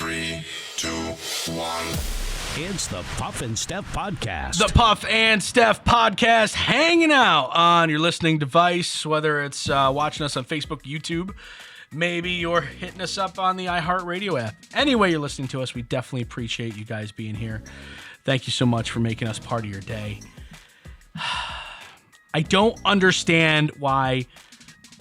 3, 2, 1. It's the Puff and Steph Podcast. The Puff and Steph Podcast, hanging out on your listening device, whether it's watching us on Facebook, YouTube, maybe you're hitting us up on the iHeartRadio app. Anyway you're listening to us, we definitely appreciate you guys being here. Thank you so much for making us part of your day. I don't understand why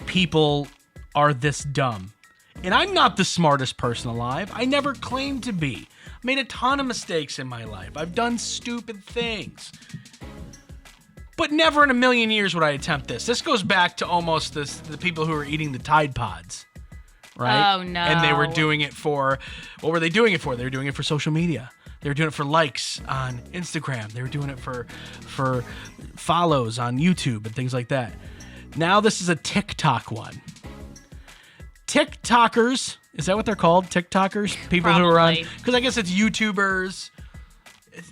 people are this dumb. And I'm not the smartest person alive. I never claimed to be. I made a ton of mistakes in my life. I've done stupid things. But never in a million years would I attempt this. This goes back to almost the people who were eating the Tide Pods. Right? Oh, no. And they were doing it for, what were they doing it for? They were doing it for social media. They were doing it for likes on Instagram. They were doing it for follows on YouTube and things like that. Now this is a TikTok one. TikTokers, is that what they're called? TikTokers? People Probably. who are on, because I guess it's YouTubers.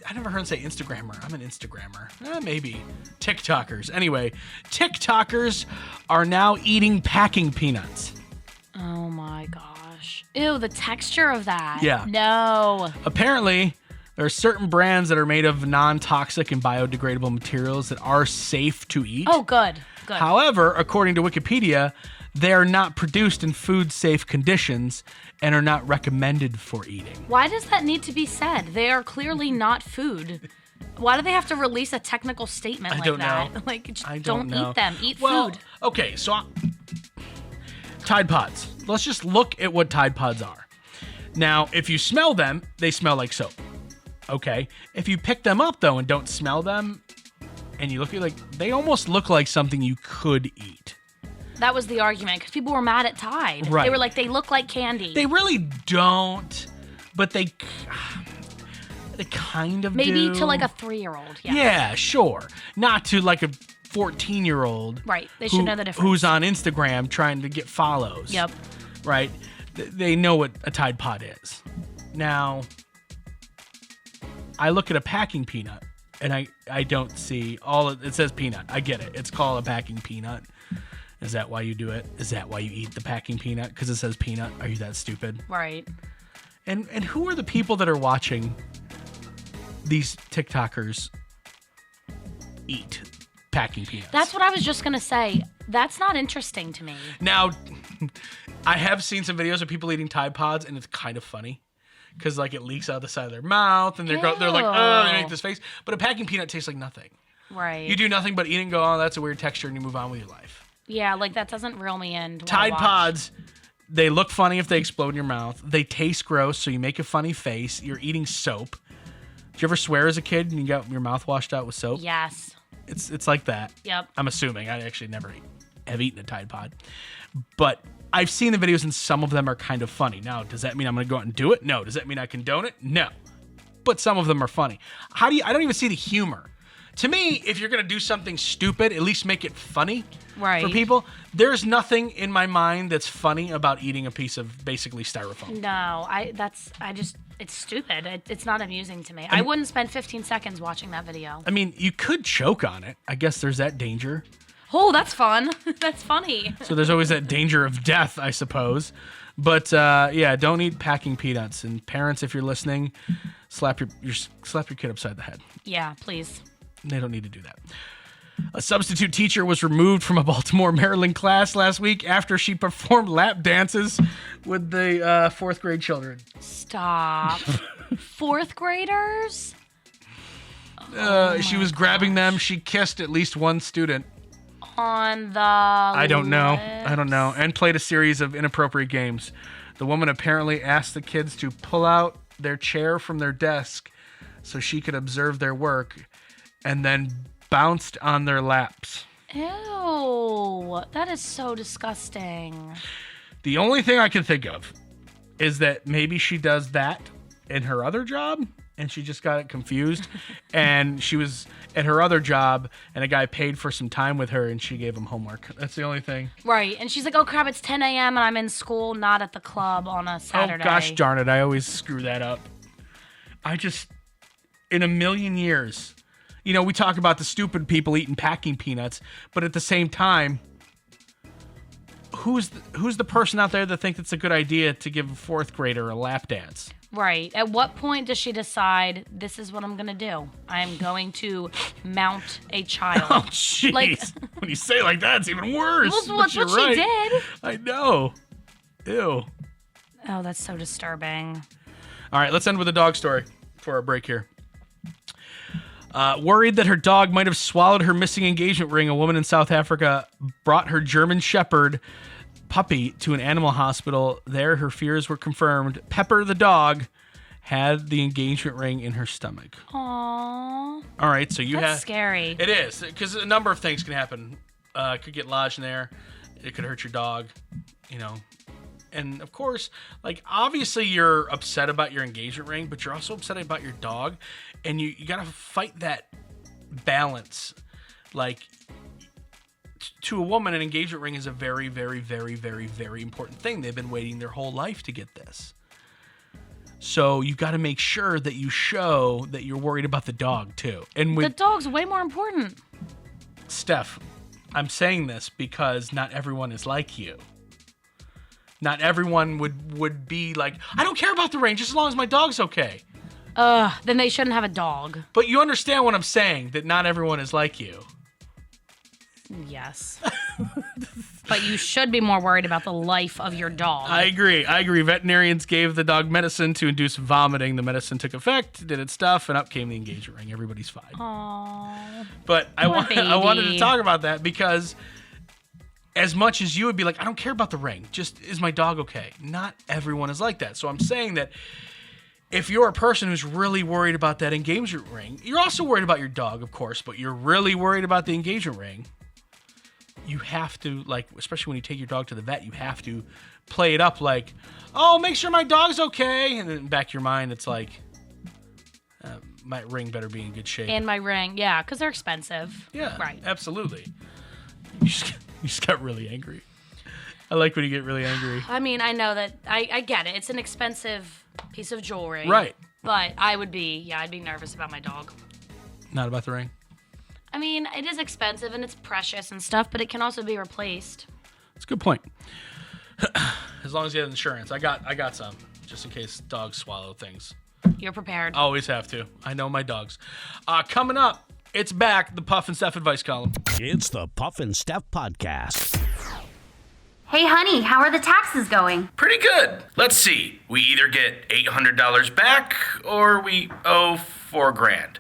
I never heard them say Instagrammer. I'm an Instagrammer. Maybe. TikTokers. Anyway, TikTokers are now eating packing peanuts. Oh my gosh. Ew, the texture of that. Yeah. No. Apparently, there are certain brands that are made of non-toxic and biodegradable materials that are safe to eat. Oh, good. Good. However, according to Wikipedia, they are not produced in food-safe conditions and are not recommended for eating. Why does that need to be said? They are clearly not food. Why do they have to release a technical statement I like don't that? know. Like, just I don't know. eat them. Eat Well, food. okay, so Tide Pods. Let's just look at what Tide Pods are. Now, if you smell them, they smell like soap. Okay. If you pick them up, though, and don't smell them, and you look at they almost look like something you could eat. That was the argument, because people were mad at Tide. Right. They were like, they look like candy. They really don't, but they kind of Maybe do. to like a 3-year-old. Yeah. Yeah, sure. Not to like a 14-year-old. Right. They should know the difference. Who's on Instagram trying to get follows. Yep. Right? They know what a Tide Pod is. Now, I look at a packing peanut, and I don't see it says peanut. I get it. It's called a packing peanut. Is that why you do it? Is that why you eat the packing peanut? Because it says peanut? Are you that stupid? Right. And who are the people that are watching these TikTokers eat packing peanuts? That's what I was just going to say. That's not interesting to me. Now, I have seen some videos of people eating Tide Pods, and it's kind of funny. Because, it leaks out the side of their mouth, and they're like, oh, they make this face. But a packing peanut tastes like nothing. Right. You do nothing but eat and go, oh, that's a weird texture, and you move on with your life. Yeah, that doesn't reel me in. Tide Pods, they look funny if they explode in your mouth. They taste gross, so you make a funny face. You're eating soap. Did you ever swear as a kid and you got your mouth washed out with soap? Yes. It's like that. Yep. I'm assuming. I actually never have eaten a Tide Pod. But I've seen the videos, and some of them are kind of funny. Now, does that mean I'm going to go out and do it? No. Does that mean I condone it? No. But some of them are funny. I don't even see the humor. To me, if you're going to do something stupid, at least make it funny. Right. For people. There's nothing in my mind that's funny about eating a piece of basically styrofoam. No, it's stupid. It's not amusing to me. I wouldn't spend 15 seconds watching that video. I mean, you could choke on it. I guess there's that danger. Oh, that's fun. That's funny. So there's always that danger of death, I suppose. But yeah, don't eat packing peanuts. And parents, if you're listening, slap your kid upside the head. Yeah, please. They don't need to do that. A substitute teacher was removed from a Baltimore, Maryland class last week after she performed lap dances with the fourth grade children. Stop. Fourth graders? She was grabbing them. She kissed at least one student. On the I don't know. lips. And played a series of inappropriate games. The woman apparently asked the kids to pull out their chair from their desk so she could observe their work, and then bounced on their laps. Ew. That is so disgusting. The only thing I can think of is that maybe she does that in her other job, and she just got it confused. And she was at her other job, and a guy paid for some time with her, and she gave him homework. That's the only thing. Right. And she's like, oh, crap, it's 10 a.m. and I'm in school, not at the club on a Saturday. Oh, gosh darn it. I always screw that up. In a million years, we talk about the stupid people eating packing peanuts, but at the same time, who's the person out there that thinks it's a good idea to give a fourth grader a lap dance? Right. At what point does she decide, this is what I'm going to do? I'm going to mount a child. Oh, jeez. Like, when you say it like that, it's even worse. well, that's what she did. I know. Ew. Oh, that's so disturbing. All right, let's end with a dog story for our break here. Worried that her dog might have swallowed her missing engagement ring, a woman in South Africa brought her German Shepherd puppy to an animal hospital. There, her fears were confirmed. Pepper the dog had the engagement ring in her stomach. Aww. All right, so That's scary. It is, because a number of things can happen. It could get lodged in there. It could hurt your dog, you know. And of course, like, obviously you're upset about your engagement ring, but you're also upset about your dog. And you got to fight that balance. Like, to a woman, an engagement ring is a very, very, very, very, very important thing. They've been waiting their whole life to get this. So you got to make sure that you show that you're worried about the dog too. And the dog's way more important. Steph, I'm saying this because not everyone is like you. Not everyone would be like, I don't care about the ring, just as long as my dog's okay. Then they shouldn't have a dog. But you understand what I'm saying, that not everyone is like you. Yes. But you should be more worried about the life of your dog. I agree. Veterinarians gave the dog medicine to induce vomiting. The medicine took effect, did its stuff, and up came the engagement ring. Everybody's fine. Aww. But I wanted to baby. talk about that because as much as you would be like, I don't care about the ring, just is my dog okay? Not everyone is like that. So I'm saying that if you're a person who's really worried about that engagement ring, you're also worried about your dog, of course, but you're really worried about the engagement ring, you have to, like, especially when you take your dog to the vet, you have to play it up like, oh, make sure my dog's okay. And then in the back of your mind, it's like, my ring better be in good shape. And my ring, yeah, because they're expensive. Yeah, right. Absolutely. You just got really angry. I like when you get really angry. I mean, I know that, I get it. It's an expensive piece of jewelry. Right. But I'd be nervous about my dog. Not about the ring? I mean, it is expensive and it's precious and stuff, but it can also be replaced. That's a good point. As long as you have insurance. I got some, just in case dogs swallow things. You're prepared. Always have to. I know my dogs. Coming up, it's back, the Puff and Steph advice column. It's the Puff and Steph Podcast. Hey, honey, how are the taxes going? Pretty good. Let's see. We either get $800 back or we owe $4,000.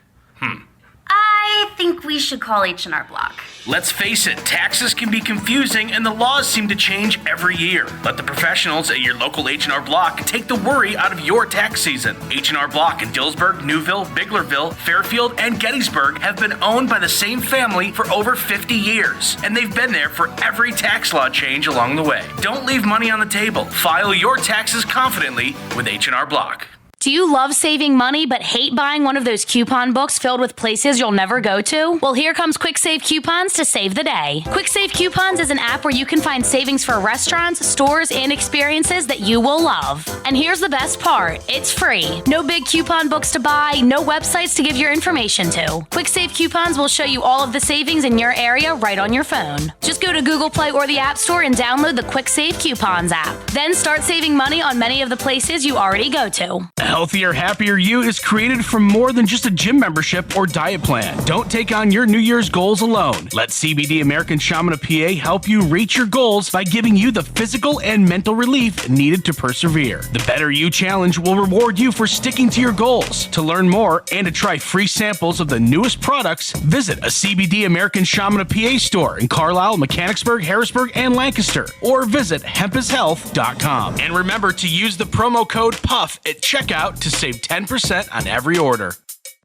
I think we should call H&R Block. Let's face it, taxes can be confusing and the laws seem to change every year. Let the professionals at your local H&R Block take the worry out of your tax season. H&R Block in Dillsburg, Newville, Biglerville, Fairfield, and Gettysburg have been owned by the same family for over 50 years, and they've been there for every tax law change along the way. Don't leave money on the table. File your taxes confidently with H&R Block. Do you love saving money but hate buying one of those coupon books filled with places you'll never go to? Well, here comes Quick Save Coupons to save the day. Quick Save Coupons is an app where you can find savings for restaurants, stores, and experiences that you will love. And here's the best part. It's free. No big coupon books to buy, no websites to give your information to. Quick Save Coupons will show you all of the savings in your area right on your phone. Just go to Google Play or the App Store and download the Quick Save Coupons app. Then start saving money on many of the places you already go to. Healthier, Happier You is created from more than just a gym membership or diet plan. Don't take on your New Year's goals alone. Let CBD American Shaman of PA help you reach your goals by giving you the physical and mental relief needed to persevere. The Better You Challenge will reward you for sticking to your goals. To learn more and to try free samples of the newest products, visit a CBD American Shaman of PA store in Carlisle, Mechanicsburg, Harrisburg, and Lancaster, or visit hempishealth.com. And remember to use the promo code PUFF at checkout to save 10% on every order.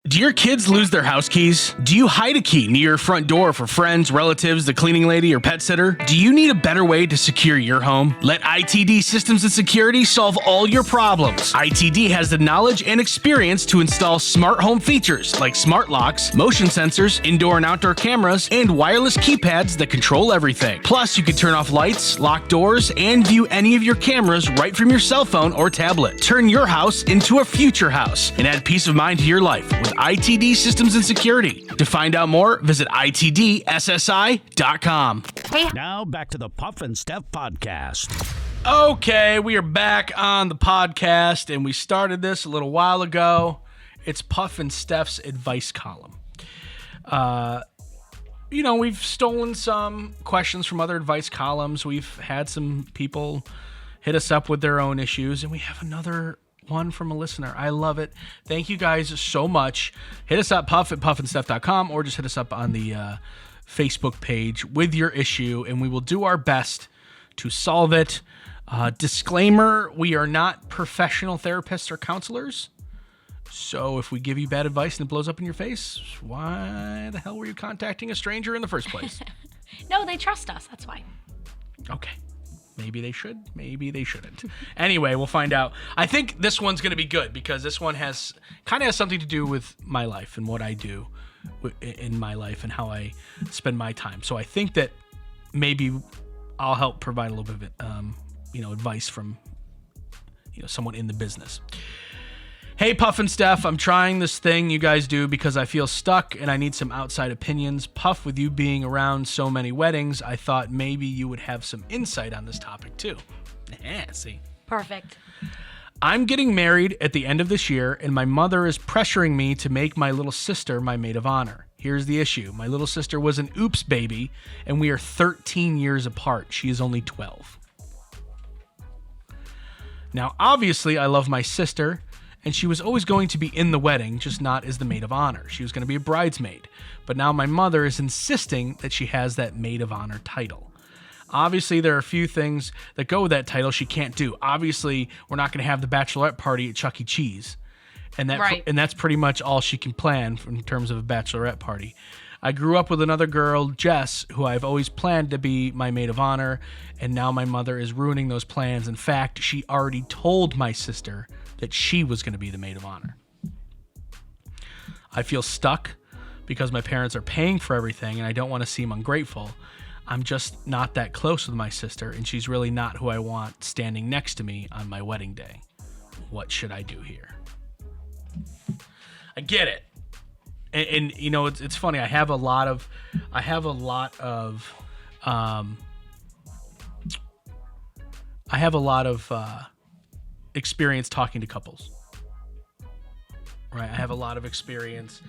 Do your kids lose their house keys? Do you hide a key near your front door for friends, relatives, the cleaning lady, or pet sitter? Do you need a better way to secure your home? Let ITD Systems and Security solve all your problems. ITD has the knowledge and experience to install smart home features like smart locks, motion sensors, indoor and outdoor cameras, and wireless keypads that control everything. Plus, you can turn off lights, lock doors, and view any of your cameras right from your cell phone or tablet. Turn your house into a future house and add peace of mind to your life with ITD Systems and Security. To find out more, visit itdssi.com. Now back to the Puff and Steph podcast. Okay, we are back on the podcast, and we started this a little while ago. It's Puff and Steph's advice column. We've stolen some questions from other advice columns. We've had some people hit us up with their own issues, and we have another one from a listener. I love it. Thank you guys so much. Hit us up, Puff at puffandsteph.com, or just hit us up on the Facebook page with your issue, and we will do our best to solve it. Disclaimer, we are not professional therapists or counselors. So if we give you bad advice and it blows up in your face, why the hell were you contacting a stranger in the first place? No, they trust us. That's why. Okay. Maybe they should. Maybe they shouldn't. Anyway, we'll find out. I think this one's going to be good because this one has something to do with my life and what I do in my life and how I spend my time. So I think that maybe I'll help provide a little bit of advice from someone in the business. Hey, Puff and Steph, I'm trying this thing you guys do because I feel stuck and I need some outside opinions. Puff, with you being around so many weddings, I thought maybe you would have some insight on this topic too. See? Perfect. I'm getting married at the end of this year, and my mother is pressuring me to make my little sister my maid of honor. Here's the issue. My little sister was an oops baby, and we are 13 years apart. She is only 12. Now, obviously, I love my sister, and she was always going to be in the wedding, just not as the maid of honor. She was going to be a bridesmaid. But now my mother is insisting that she has that maid of honor title. Obviously, there are a few things that go with that title she can't do. Obviously, we're not going to have the bachelorette party at Chuck E. Cheese. And that's pretty much all she can plan in terms of a bachelorette party. I grew up with another girl, Jess, who I've always planned to be my maid of honor, and now my mother is ruining those plans. In fact, she already told my sister that she was going to be the maid of honor. I feel stuck because my parents are paying for everything, and I don't want to seem ungrateful. I'm just not that close with my sister, and she's really not who I want standing next to me on my wedding day. What should I do here? I get it. And it's funny. I have a lot of experience talking to couples. Right? I have a lot of experience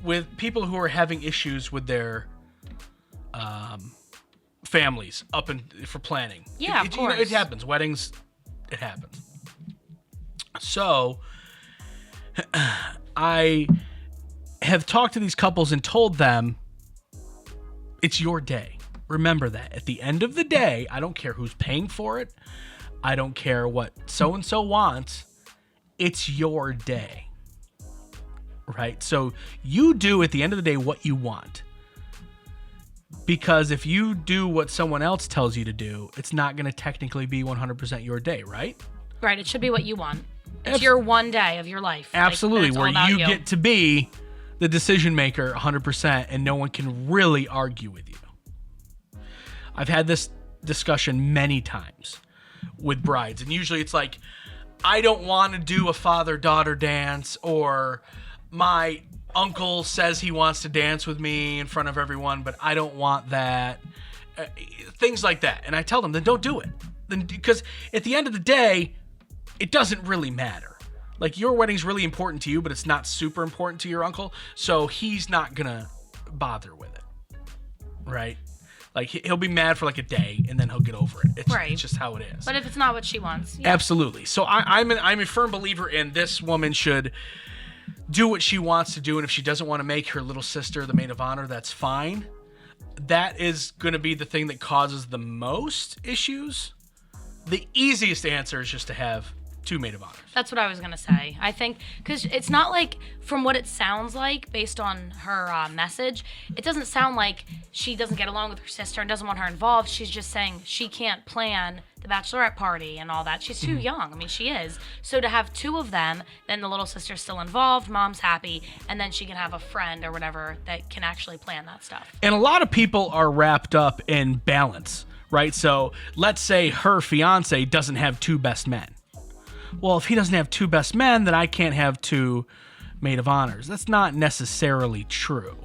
with people who are having issues with their families for planning. Yeah, of course. It happens. Weddings, it happens. So I have talked to these couples and told them, it's your day. Remember that. At the end of the day, I don't care who's paying for it. I don't care what so-and-so wants. It's your day. Right? So you do at the end of the day what you want. Because if you do what someone else tells you to do, it's not going to technically be 100% your day, right? Right. It should be what you want. It's your one day of your life. Absolutely. Like, where you get to be the decision maker 100% and no one can really argue with you. I've had this discussion many times with brides, and usually it's like, I don't want to do a father-daughter dance, or my uncle says he wants to dance with me in front of everyone, but I don't want that. Things like that. And I tell them, then don't do it. Because at the end of the day, it doesn't really matter. Like, your wedding's really important to you, but it's not super important to your uncle, so he's not gonna bother with it, right? Like, he'll be mad for like a day, and then he'll get over it. It's just how it is. But if it's not what she wants, yeah. Absolutely. So I'm a firm believer in this woman should do what she wants to do, and if she doesn't want to make her little sister the maid of honor, that's fine. That is going to be the thing that causes the most issues. The easiest answer is just to have two maid of honors. That's what I was going to say. I think, because it's not like, from what it sounds like, based on her message, it doesn't sound like she doesn't get along with her sister and doesn't want her involved. She's just saying she can't plan the bachelorette party and all that. She's too young. I mean, she is. So to have two of them, then the little sister's still involved, mom's happy, and then she can have a friend or whatever that can actually plan that stuff. And a lot of people are wrapped up in balance, right? So let's say her fiance doesn't have two best men. Well, if he doesn't have two best men, then I can't have two maid of honors. That's not necessarily true.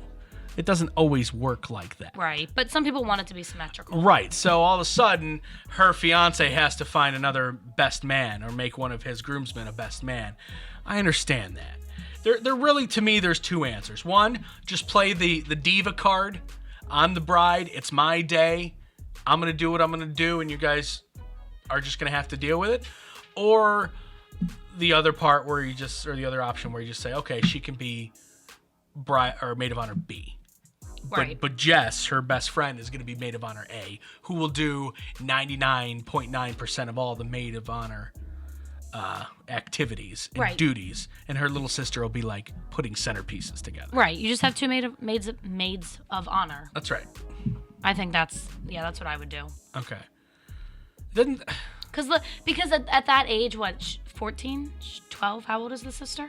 It doesn't always work like that. Right, but some people want it to be symmetrical. Right, so all of a sudden, her fiance has to find another best man or make one of his groomsmen a best man. I understand that. There really, to me, there's two answers. One, just play the diva card. I'm the bride. It's my day. I'm going to do what I'm going to do, and you guys are just going to have to deal with it. Or the other part where you just, or the other option where you just say, okay, she can be bride or maid of honor B. Right. But Jess, her best friend, is going to be maid of honor A, who will do 99.9% of all the maid of honor activities and duties, and her little sister will be like putting centerpieces together. Right. You just have two maids of honor. That's right. I think that's what I would do. Okay. Then, because at that age, what, 14, 12? How old is the sister?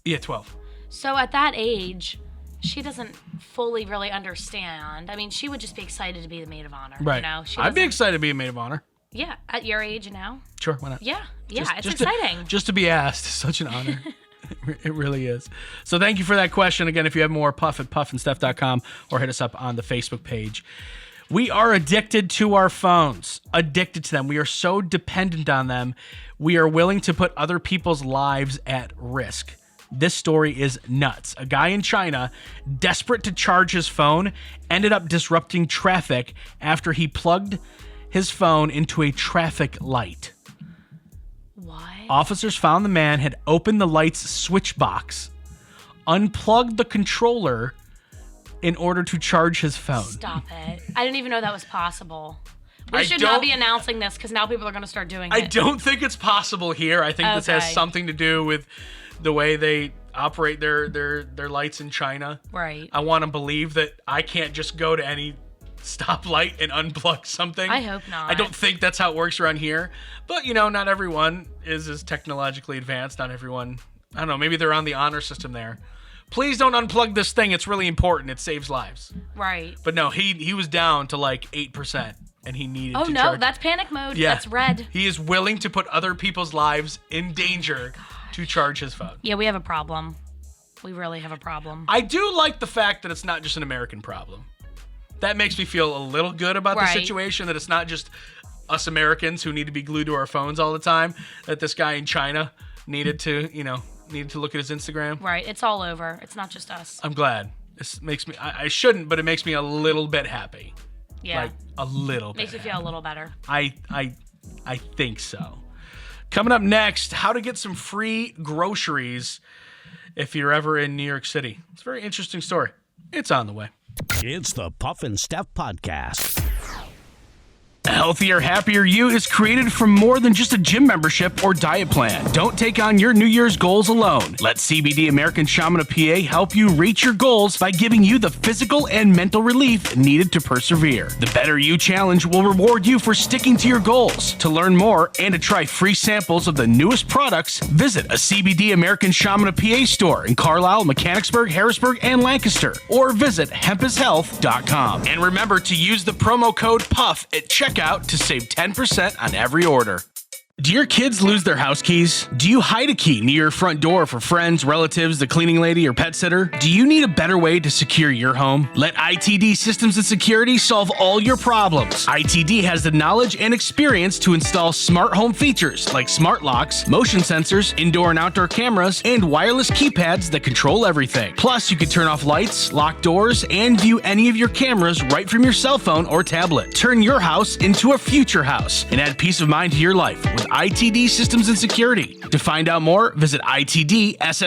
yeah, 12. So at that age, she doesn't fully really understand. I mean, she would just be excited to be the maid of honor. Right. You know? I'd be excited to be a maid of honor. Yeah, at your age now. Sure, why not? Yeah, it's Just exciting. just to be asked is such an honor. It really is. So thank you for that question. Again, if you have more, puff at puffandsteph.com or hit us up on the Facebook page. We are addicted to our phones, addicted to them. We are so dependent on them. We are willing to put other people's lives at risk. This story is nuts. A guy in China, desperate to charge his phone, ended up disrupting traffic after he plugged his phone into a traffic light. What? Officers found the man had opened the light's switch box, unplugged the controller in order to charge his phone. Stop it. I didn't even know that was possible. We I should don't- not be announcing this because now people are going to start doing I it. don't think it's possible here. I think this has Okay. something to do with the way they operate their lights in China. Right. I want to believe that I can't just go to any stoplight and unplug something. I hope not. I don't think that's how it works around here. But, you know, not everyone is as technologically advanced. Not everyone, I don't know, maybe they're on the honor system there. Please don't unplug this thing. It's really important. It saves lives. Right. But no, he was down to like 8%, and he needed Oh, to no, charge. that's panic mode. Yeah. That's red. He is willing to put other people's lives in danger to charge his phone. Yeah, we have a problem. We really have a problem. I do like the fact that it's not just an American problem. That makes me feel a little good about the Right. situation, that it's not just us Americans who need to be glued to our phones all the time, that this guy in China needed to look at his Instagram. Right. It's all over. It's not just us. I'm glad. This makes me, I shouldn't, but it makes me a little bit happy. Yeah. Like a little Makes bit. you feel a little better. I think so. Coming up next, how to get some free groceries if you're ever in New York City. It's a very interesting story. It's on the way. It's the Puff and Steph Podcast. A healthier, happier you is created from more than just a gym membership or diet plan. Don't take on your New Year's goals alone. Let CBD American Shaman of PA help you reach your goals by giving you the physical and mental relief needed to persevere. The Better You Challenge will reward you for sticking to your goals. To learn more and to try free samples of the newest products, visit a CBD American Shaman of PA store in Carlisle, Mechanicsburg, Harrisburg, and Lancaster, or visit hempishealth.com. And remember to use the promo code PUFF at checkout to save 10% on every order. Do your kids lose their house keys? Do you hide a key near your front door for friends, relatives, the cleaning lady, or pet sitter? Do you need a better way to secure your home? Let ITD Systems and Security solve all your problems. ITD has the knowledge and experience to install smart home features like smart locks, motion sensors, indoor and outdoor cameras, and wireless keypads that control everything. Plus, you can turn off lights, lock doors, and view any of your cameras right from your cell phone or tablet. Turn your house into a future house and add peace of mind to your life with ITD Systems and Security. To find out more, visit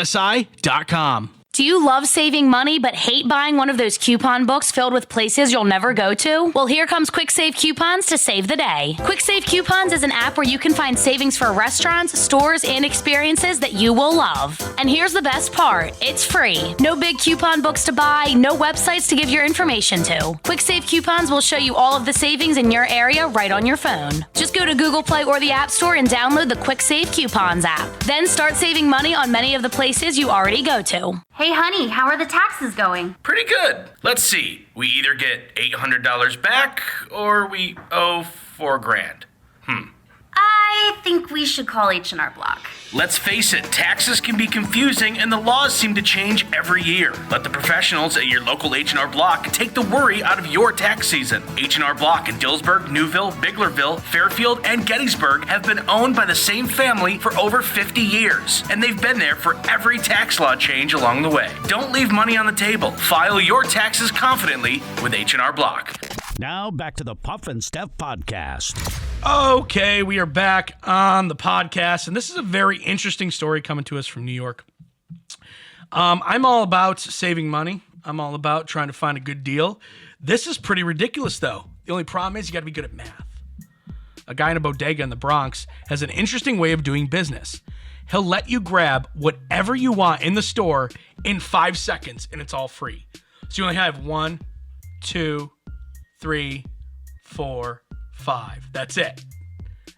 itdssi.com. Do you love saving money but hate buying one of those coupon books filled with places you'll never go to? Well, here comes Quick Save Coupons to save the day. Quick Save Coupons is an app where you can find savings for restaurants, stores, and experiences that you will love. And here's the best part. It's free. No big coupon books to buy, no websites to give your information to. Quick Save Coupons will show you all of the savings in your area right on your phone. Just go to Google Play or the App Store and download the Quick Save Coupons app. Then start saving money on many of the places you already go to. Hey, honey, how are the taxes going? Pretty good. Let's see. We either get $800 back or we owe $4,000. I think we should call H&R Block. Let's face it, taxes can be confusing and the laws seem to change every year. Let the professionals at your local H&R Block take the worry out of your tax season. H&R Block in Dillsburg, Newville, Biglerville, Fairfield, and Gettysburg have been owned by the same family for over 50 years, and they've been there for every tax law change along the way. Don't leave money on the table. File your taxes confidently with H&R Block. Now back to the Puff and Steph podcast. Okay, we are back on the podcast, and this is a very interesting story coming to us from New York. I'm all about saving money. I'm all about trying to find a good deal. This is pretty ridiculous, though. The only problem is you got to be good at math. A guy in a bodega in the Bronx has an interesting way of doing business. He'll let you grab whatever you want in the store in 5 seconds, and it's all free. So you only have 1, 2, 3, 4, 5. That's it.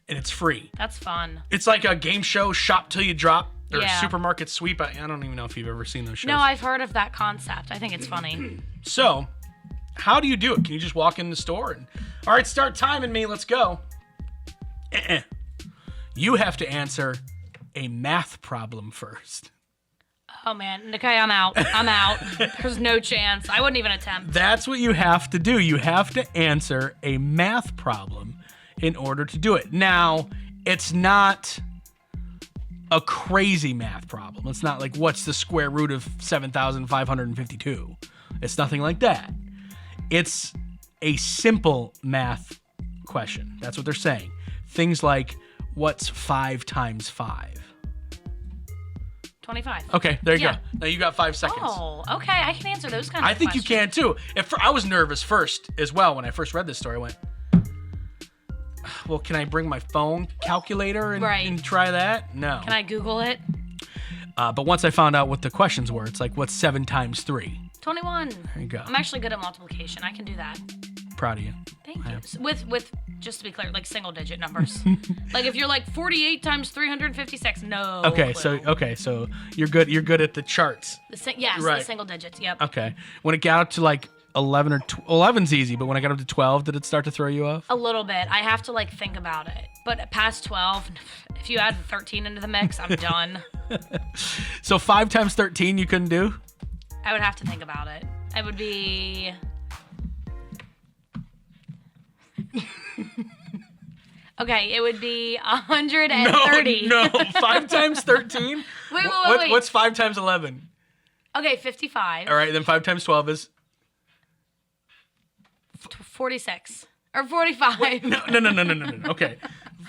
And it's free. That's fun. It's like a game show, Shop Till You Drop, or Yeah. a supermarket sweep. I don't even know if you've ever seen those shows. No, I've heard of that concept. I think it's funny. So, how do you do it? Can you just walk in the store and, all right, start timing me, let's go. You have to answer a math problem first. Oh, man. Okay, I'm out. I'm out. There's no chance. I wouldn't even attempt. That's what you have to do. You have to answer a math problem in order to do it. Now, it's not a crazy math problem. It's not like, what's the square root of 7,552? It's nothing like that. It's a simple math question. That's what they're saying. Things like, what's 5 times 5? 25. Okay, there you Yeah. go. Now you got 5 seconds. Oh, okay. I can answer those kind of I think you questions. can too. I was nervous first as well when I first read this story. I went, well, can I bring my phone calculator and try that? No. Can I Google it? But once I found out what the questions were, it's like, what's 7 times 3? 21. There you go. I'm actually good at multiplication. I can do that. Proud of you. Thank you. With just to be clear, like single digit numbers. Like if you're like 48 times 356, no. Okay, clue. so you're good. You're good at the charts. Yes, Right. the single digits. Yep. Okay. When it got up to like 11 or 11's easy, but when I got up to 12, did it start to throw you off? A little bit. I have to like think about it. But past 12, if you add 13 into the mix, I'm done. So 5 times 13 you couldn't do? I would have to think about it. It would be. Okay, it would be 130. No. 5 times 13? Wait. What's 5 times 11? Okay, 55. All right, then 5 times 12 is 46 or 45. no. Okay,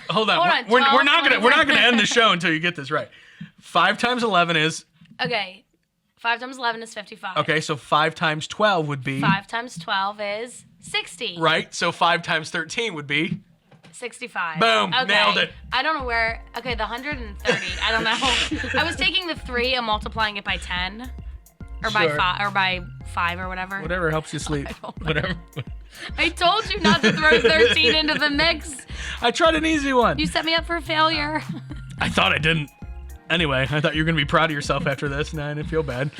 hold on. Hold on, We're 12, not 25. gonna end the show until you get this right. 5 times 11 is Okay, 5 times 11 is 55. okay. So 5 times 12 would be 5 times 12 is 60. right. So 5 times 13 would be 65. Boom, Okay. nailed it. I don't know where. Okay, the 130. I don't know. I was taking the 3 and multiplying it by 10, or by Sure. 5, or by 5, or whatever. whatever helps you sleep. don't know. Whatever. I told you not to throw 13 into the mix. I tried an easy one. You set me up for failure. I thought I didn't. Anyway, I thought you were gonna be proud of yourself after this, and I didn't feel bad.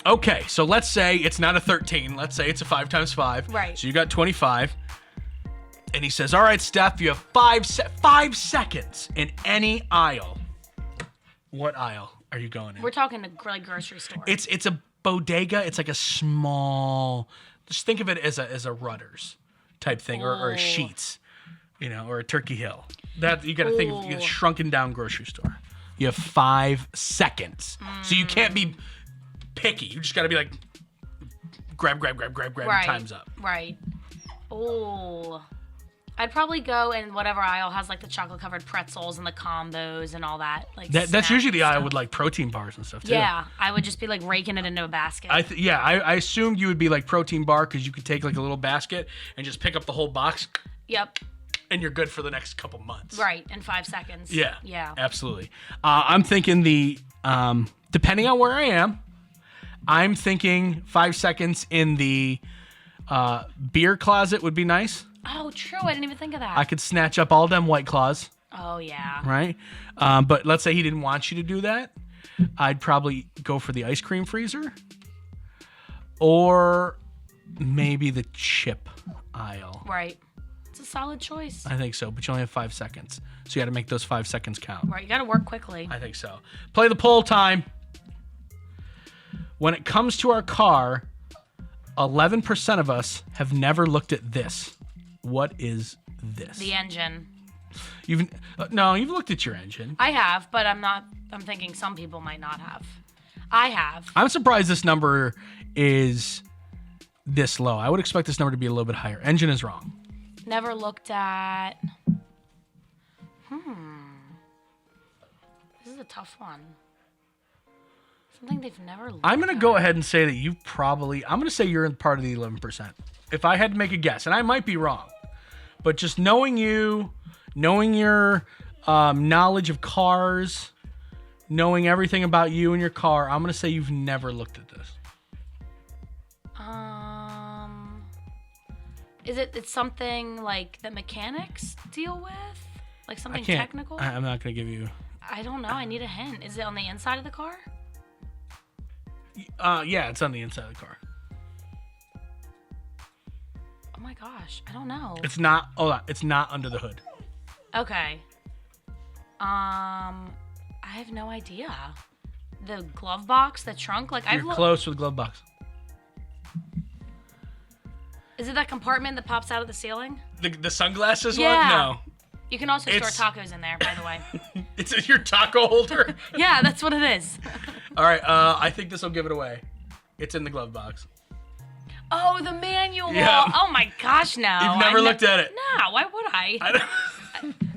Okay, so let's say it's not a 13. Let's say it's a 5 times 5. Right. So you got 25. And he says, all right, Steph, you have 5 seconds in any aisle. What aisle are you going in? We're talking a grocery store. It's a bodega. It's like a small, just think of it as a Rudders type thing, or a Sheetz, or a Turkey Hill. That you got to think of a shrunken down grocery store. You have 5 seconds. So you can't be picky. You just got to be like, grab, right. and time's up. Right. Oh. I'd probably go in whatever aisle has like the chocolate covered pretzels and the combos and all that. Like That's snack usually the aisle stuff. with like protein bars and stuff too. Yeah, I would just be like raking it into a basket. I assumed you would be like protein bar because you could take like a little basket and just pick up the whole box Yep. and you're good for the next couple months. Right, in 5 seconds. Yeah. Yeah. Absolutely. I'm thinking depending on where I am, I'm thinking 5 seconds in the beer closet would be nice. Oh, true. I didn't even think of that. I could snatch up all them White Claws, Oh, yeah. right? But let's say he didn't want you to do that. I'd probably go for the ice cream freezer or maybe the chip aisle. Right. It's a a solid choice. I think so, but you only have 5 seconds. So you got to make those 5 seconds count. Right, you got to work quickly. I think so. Play the poll time. When it comes to our car, 11% of us have never looked at this. What is this? The engine. You've looked at your engine. I have, but I'm thinking some people might not have. I have. I'm surprised this number is this low. I would expect this number to be a little bit higher. Engine is wrong. Never looked at. This is a tough one. Something they've never looked I'm going to go ahead and say that I'm going to say you're in part of the 11%. If I had to make a guess, and I might be wrong, but just knowing you, knowing your knowledge of cars, knowing everything about you and your car, I'm going to say you've never looked at this. Is it's something like that mechanics deal with? Like something technical? I'm not going to give you. I don't know. I need a hint. Is it on the inside of the car? Yeah, it's on the inside of the car. Oh my gosh, I don't know. It's not. It's not under the hood. Okay. I have no idea. The glove box, the trunk, like You're close with the glove box. Is it that compartment that pops out of the ceiling? The sunglasses Yeah. one? No. You can also store tacos in there, by the way. It's your taco holder? Yeah, that's what it is. All right, I think this will give it away. It's in the glove box. Oh, the manual. Yeah. Oh my gosh, no. You've never looked at it. No, why would I?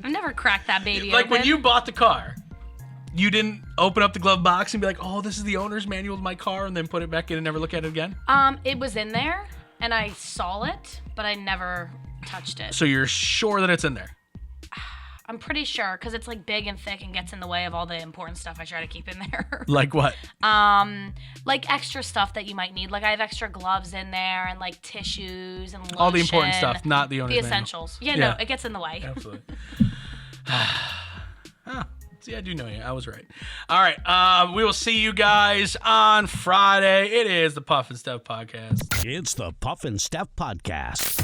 I've never cracked that baby Like open. when you bought the car, you didn't open up the glove box and be like, oh, this is the owner's manual of my car, and then put it back in and never look at it again? It was in there, and I saw it, but I never touched it. So you're sure that it's in there? I'm pretty sure, because it's like big and thick and gets in the way of all the important stuff I try to keep in there. Like what? Like extra stuff that you might need. Like I have extra gloves in there and like tissues and lotion. All the important stuff, not the owner's The manual. essentials. Yeah, no, it gets in the way. Absolutely. See, I do know you. I was right. All right. We will see you guys on Friday. It is the Puff and Steph Podcast. It's the Puff and Steph Podcast.